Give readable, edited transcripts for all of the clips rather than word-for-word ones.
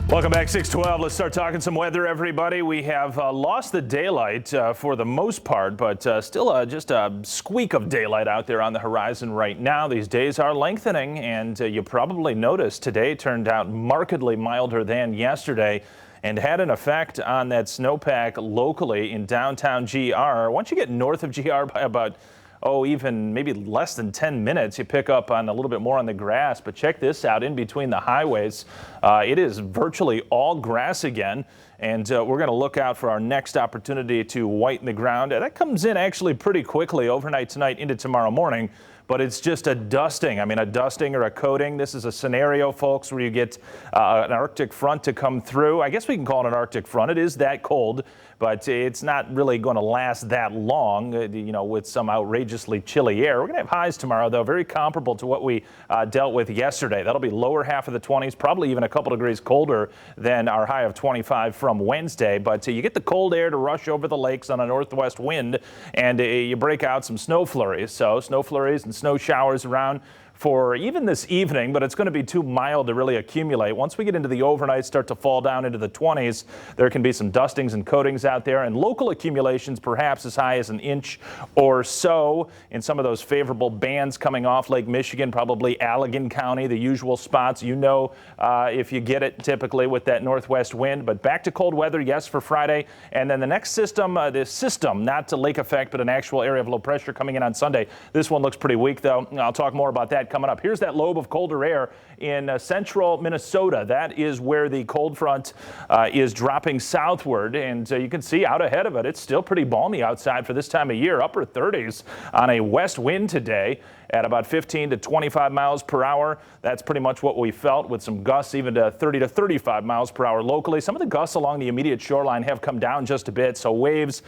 Welcome back, 612. Let's start talking some weather, everybody. We have lost the daylight for the most part, but still just a squeak of daylight out there on the horizon right now. These days are lengthening, and you probably noticed today turned out markedly milder than yesterday and had an effect on that snowpack locally in downtown GR. Once you get north of GR by about even maybe less than 10 minutes, you pick up on a little bit more on the grass. But check this out, in between the highways, it is virtually all grass again. And we're going to look out for our next opportunity to whiten the ground. That comes in actually pretty quickly overnight tonight into tomorrow morning. But it's just a dusting. I mean, a dusting or a coating. This is a scenario, folks, where you get an Arctic front to come through. I guess we can call it an Arctic front. It is that cold, but it's not really going to last that long, with some outrageously chilly air. We're going to have highs tomorrow, though, very comparable to what we dealt with yesterday. That'll be lower half of the 20s, probably even a couple degrees colder than our high of 25 from Wednesday. But you get the cold air to rush over the lakes on a northwest wind, and you break out some snow flurries. So snow flurries and snow showers around for even this evening, but it's going to be too mild to really accumulate. Once we get into the overnight, start to fall down into the 20s, there can be some dustings and coatings out there, and local accumulations perhaps as high as an inch or so in some of those favorable bands coming off Lake Michigan, probably Allegan County, the usual spots, if you get it typically with that northwest wind. But back to cold weather, yes, for Friday. And then the next system, not to lake effect, but an actual area of low pressure coming in on Sunday. This one looks pretty weak, though. I'll talk more about that coming up. Here's that lobe of colder air in central Minnesota. That is where the cold front is dropping southward, and you can see out ahead of it, it's still pretty balmy outside for this time of year. Upper 30s on a west wind today at about 15 to 25 miles per hour. That's pretty much what we felt, with some gusts even to 30 to 35 miles per hour locally. Some of the gusts along the immediate shoreline have come down just a bit, so waves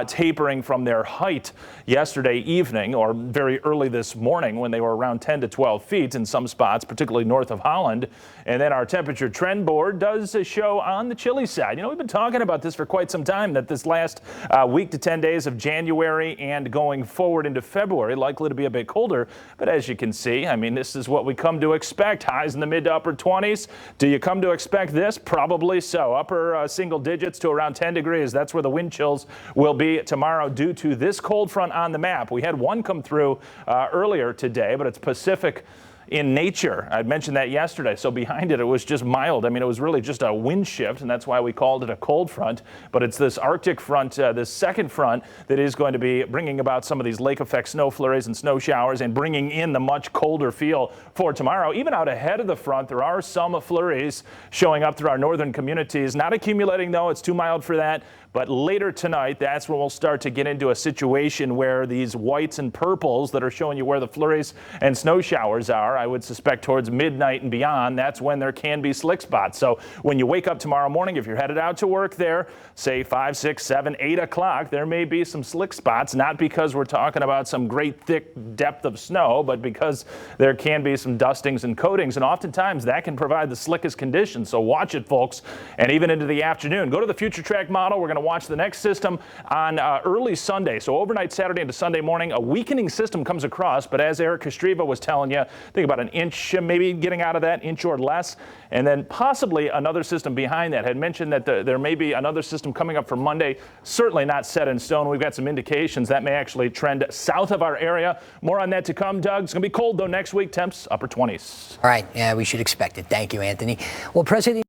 tapering from their height yesterday evening or very early this morning when they were around 10 to 12 feet in some spots, particularly north of Holland. And then our temperature trend board does show on the chilly side. We've been talking about this for quite some time, that this last week to 10 days of January and going forward into February likely to be a bit colder. But as you can see, this is what we come to expect. Highs in the mid to upper 20s. Do you come to expect this? Probably so. Upper single digits to around 10 degrees. That's where the wind chills will be tomorrow due to this cold front on the map. We had one come through earlier today, but it's Pacific in nature. I'd mentioned that yesterday. So behind it, it was just mild. It was really just a wind shift, and that's why we called it a cold front. But it's this Arctic front, this second front, that is going to be bringing about some of these lake effect snow flurries and snow showers and bringing in the much colder feel for tomorrow. Even out ahead of the front, there are some flurries showing up through our northern communities. Not accumulating, though. It's too mild for that. But later tonight, that's when we'll start to get into a situation where these whites and purples that are showing you where the flurries and snow showers are, I would suspect towards midnight and beyond, that's when there can be slick spots. So when you wake up tomorrow morning, if you're headed out to work there, say 5, 6, 7, 8 o'clock, there may be some slick spots, not because we're talking about some great thick depth of snow, but because there can be some dustings and coatings, and oftentimes that can provide the slickest conditions. So watch it, folks, and even into the afternoon. Go to the Future Track model. We're going to watch the next system on early Sunday. So overnight Saturday into Sunday morning, a weakening system comes across, but as Eric Kostriva was telling you, think about an inch, maybe getting out of that, inch or less, and then possibly another system behind that. Had mentioned that there may be another system coming up for Monday, certainly not set in stone. We've got some indications that may actually trend south of our area. More on that to come, Doug. It's going to be cold, though, next week. Temps upper 20s. All right. Yeah, we should expect it. Thank you, Anthony. Well, President